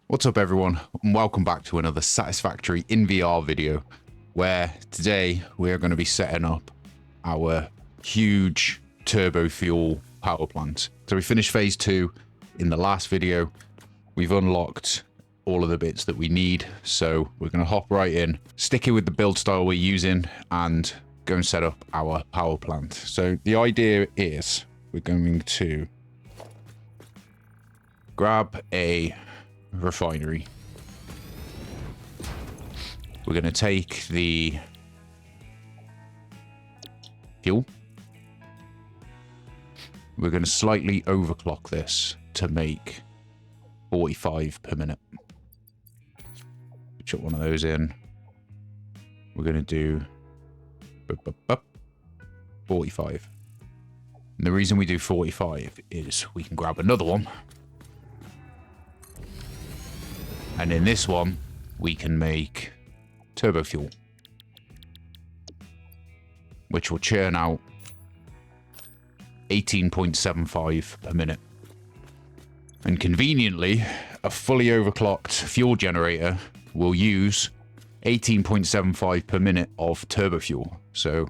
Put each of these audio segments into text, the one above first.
What's up everyone, and welcome back to another Satisfactory in VR video, where today we're going to be setting up our huge turbo fuel power plant. So we finished phase 2 in the last video. We've unlocked all of the bits that we need, so we're going to hop right in, stick it with the build style we're using, and go and set up our power plant. So the idea is we're going to grab a refinery. We're going to take the fuel. We're going to slightly overclock this to make 45 per minute. Chuck one of those in. We're going to do 45. And the reason we do 45 is we can grab another one. And in this one, we can make turbo fuel, which will churn out 18.75 per minute. And conveniently, a fully overclocked fuel generator will use 18.75 per minute of turbo fuel. So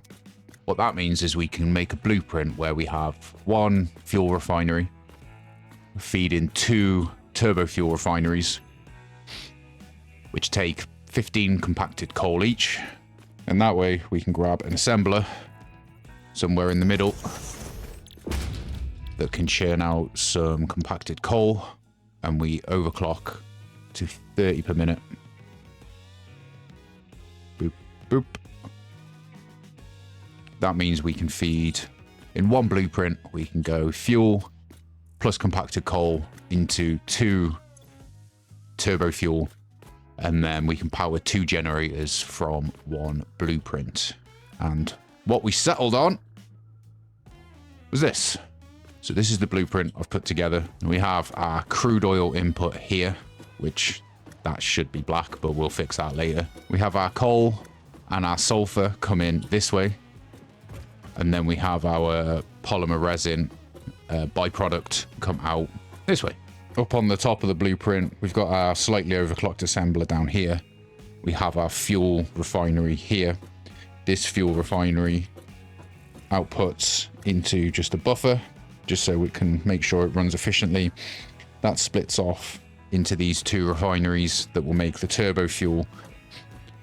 what that means is we can make a blueprint where we have one fuel refinery feeding 2 turbo fuel refineries, which take 15 compacted coal each, and that way we can grab an assembler somewhere in the middle that can churn out some compacted coal, and we overclock to 30 per minute. Boop, boop. That means we can feed, in one blueprint, we can go fuel plus compacted coal into 2 turbo fuel, and then we can power 2 generators from 1 blueprint. And what we settled on was this. So this is the blueprint I've put together. We have our crude oil input here, which that should be black, but we'll fix that later. We have our coal and our sulfur come in this way. And then we have our polymer resin byproduct come out this way. Up on the top of the blueprint, we've got our slightly overclocked assembler down here. We have our fuel refinery here. This fuel refinery outputs into just a buffer, just so we can make sure it runs efficiently. That splits off into these 2 refineries that will make the turbo fuel.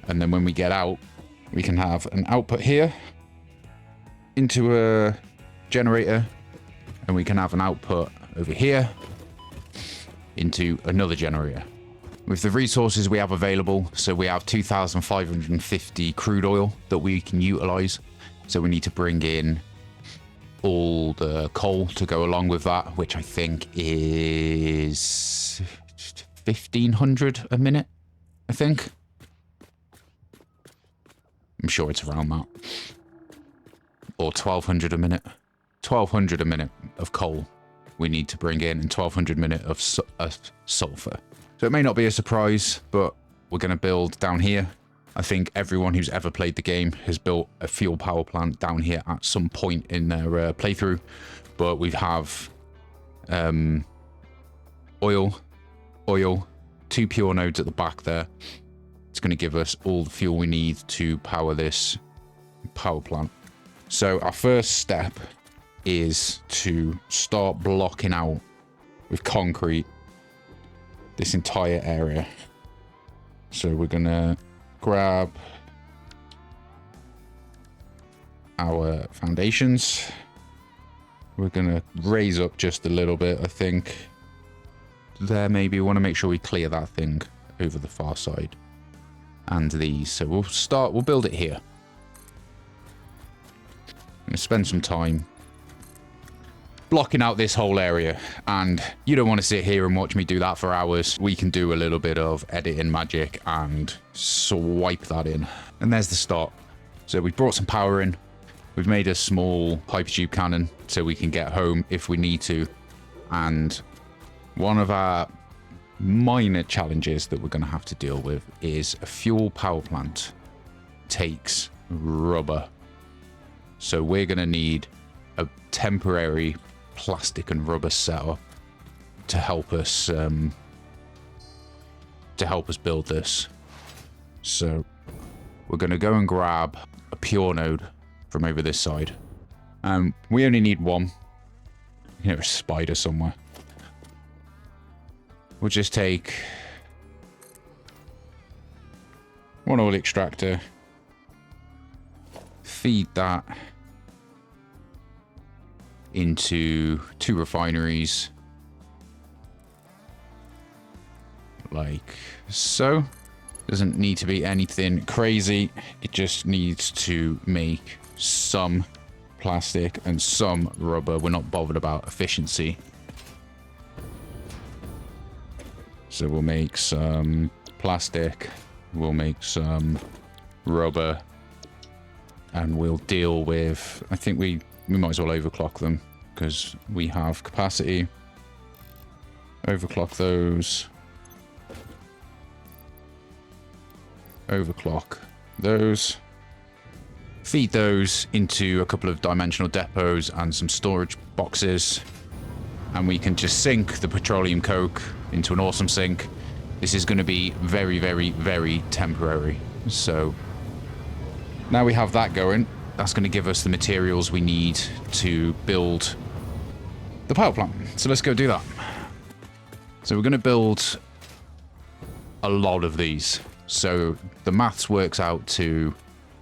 And then when we get out, we can have an output here into a generator, and we can have an output over here into another generator. With the resources we have available, so we have 2,550 crude oil that we can utilize. So we need to bring in all the coal to go along with that, which I think is 1,500 a minute, I think. I'm sure it's around that. Or 1,200 a minute. 1,200 a minute of coal we need to bring in, and 1,200 minute of sulfur. So it may not be a surprise, but we're going to build down here. I think everyone who's ever played the game has built a fuel power plant down here at some point in their playthrough. But we have oil, 2 pure nodes at the back there. It's going to give us all the fuel we need to power this power plant. So our first step is to start blocking out with concrete this entire area. So we're gonna grab our foundations. We're gonna raise up just a little bit, I think. There, maybe. We want to make sure we clear that thing over the far side. And these. So we'll build it here. I'm gonna spend some time blocking out this whole area, and you don't want to sit here and watch me do that for hours. We can do a little bit of editing magic and swipe that in. And there's the start. So we've brought some power in. We've made a small hypertube cannon so we can get home if we need to. And one of our minor challenges that we're going to have to deal with is a fuel power plant takes rubber. So we're going to need a temporary plastic and rubber setup to help us to help us build this. So we're going to go and grab a pure node from over this side. We only need one. You know, a spider somewhere. We'll just take one oil extractor, feed that into 2 refineries, like so. Doesn't need to be anything crazy. It just needs to make some plastic and some rubber. We're not bothered about efficiency. So we'll make some plastic, we'll make some rubber, and we'll deal with, I think we might as well overclock them because we have capacity. Overclock those. Overclock those. Feed those into a couple of dimensional depots and some storage boxes. And we can just sink the petroleum coke into an awesome sink. This is going to be very, very, very temporary. So now we have that going. That's going to give us the materials we need to build the power plant. So let's go do that. So we're going to build a lot of these. So the maths works out to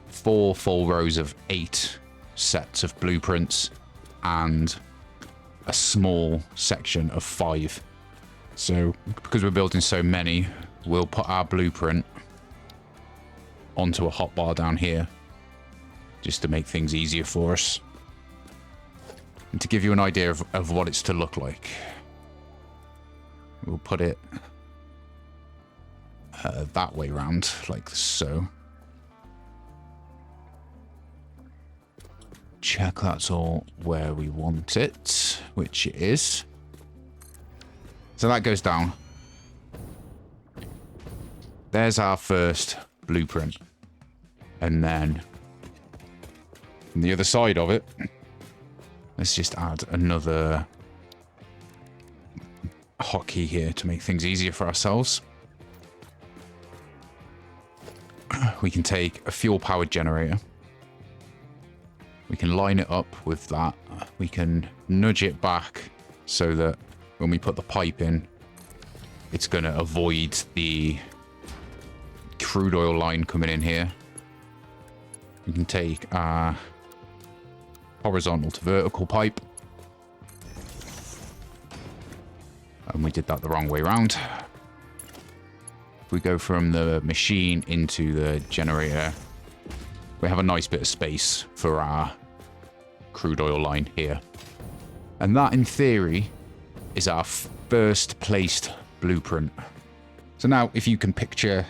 4 full rows of 8 sets of blueprints and a small section of 5. So because we're building so many, we'll put our blueprint onto a hotbar down here just to make things easier for us and to give you an idea of what it's to look like. We'll put it that way round, like so. Check that's all where we want it, which it is. So that goes down. There's our first blueprint. And then on the other side of it, let's just add another hotkey here to make things easier for ourselves. We can take a fuel-powered generator. We can line it up with that. We can nudge it back so that when we put the pipe in, it's going to avoid the crude oil line coming in here. We can take our horizontal to vertical pipe. And we did that the wrong way around. If we go from the machine into the generator, we have a nice bit of space for our crude oil line here. And that, in theory, is our first placed blueprint. So now, if you can picture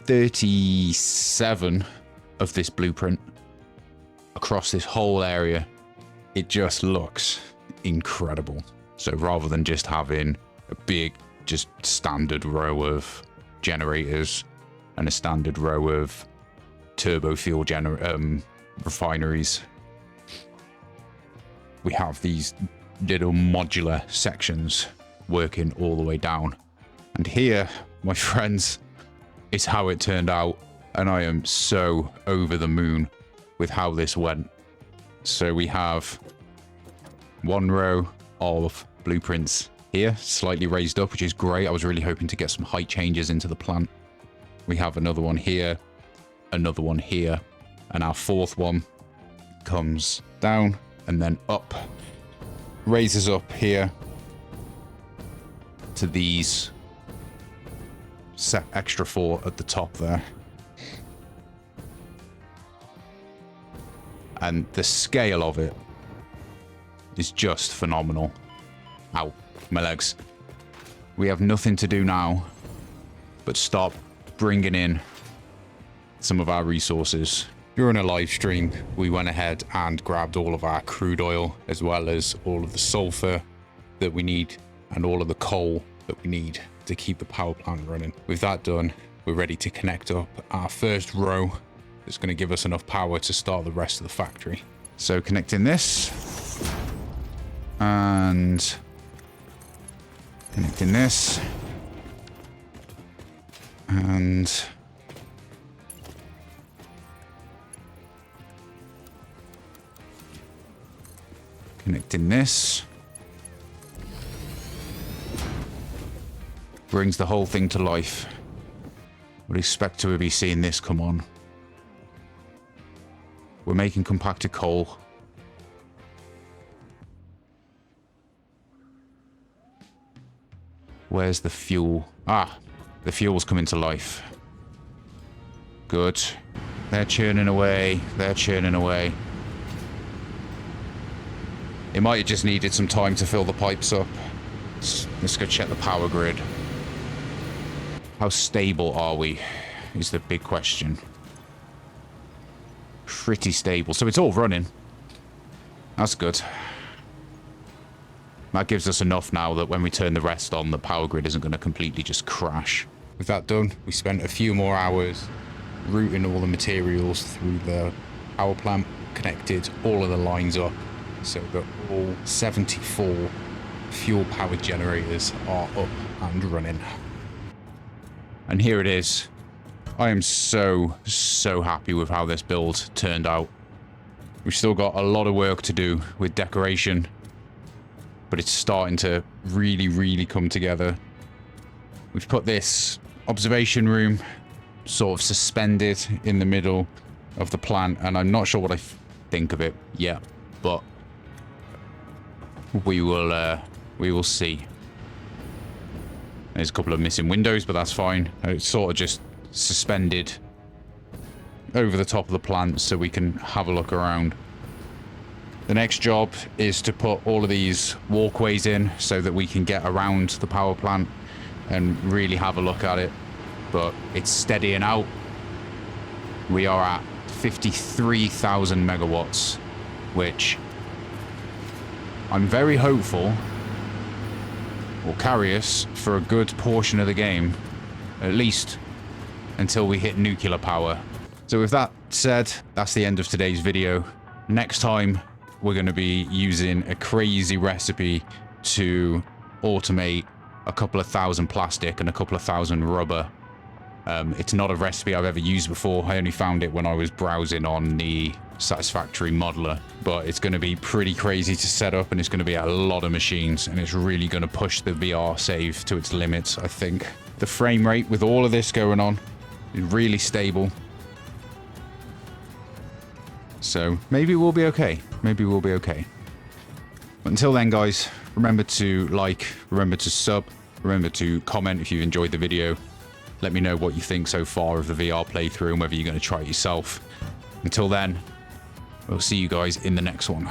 37 of this blueprint across this whole area, it just looks incredible. So rather than just having a big, just standard row of generators and a standard row of turbo fuel refineries, we have these little modular sections working all the way down. And here, my friends, is how it turned out. And I am so over the moon with how this went. So we have one row of blueprints here, slightly raised up, which is great. I was really hoping to get some height changes into the plant. We have another one here, another one here, and our fourth one comes down and then up, raises up here to these set extra 4 at the top there. And the scale of it is just phenomenal. Ow, my legs. We have nothing to do now but start bringing in some of our resources. During a live stream, we went ahead and grabbed all of our crude oil, as well as all of the sulfur that we need and all of the coal that we need to keep the power plant running. With that done, we're ready to connect up our first row that's going to give us enough power to start the rest of the factory. So connecting this and connecting this And connecting this. Brings the whole thing to life. Would expect to be seeing this come on. We're making compacted coal. Where's the fuel? Ah, the fuel's coming to life. Good. They're churning away. They're churning away. It might have just needed some time to fill the pipes up. Let's go check the power grid. How stable are we? Is the big question. Pretty stable. So it's all running. That's good. That gives us enough now that when we turn the rest on, the power grid isn't going to completely just crash. With that done, we spent a few more hours routing all the materials through the power plant, connected all of the lines up so that all 74 fuel-powered generators are up and running. And here it is. I am so happy with how this build turned out. We've still got a lot of work to do with decoration, but it's starting to really come together. We've put this observation room sort of suspended in the middle of the plant, and I'm not sure what I think of it yet, but we will see. There's a couple of missing windows, but that's fine. It's sort of just suspended over the top of the plant so we can have a look around. The next job is to put all of these walkways in so that we can get around the power plant and really have a look at it. But it's steadying out. We are at 53,000 megawatts, which I'm very hopeful will carry us for a good portion of the game, at least until we hit nuclear power. So with that said, that's the end of today's video. Next time, we're going to be using a crazy recipe to automate a couple of thousand plastic and a couple of thousand rubber. It's not a recipe I've ever used before. I only found it when I was browsing on the Satisfactory modeler, but it's going to be pretty crazy to set up, and it's going to be a lot of machines, and it's really going to push the VR save to its limits, I think. The frame rate with all of this going on is really stable. So maybe we'll be okay. Maybe we'll be okay. But until then, guys, remember to like, remember to sub, remember to comment if you've enjoyed the video. Let me know what you think so far of the VR playthrough and whether you're going to try it yourself. Until then, we'll see you guys in the next one.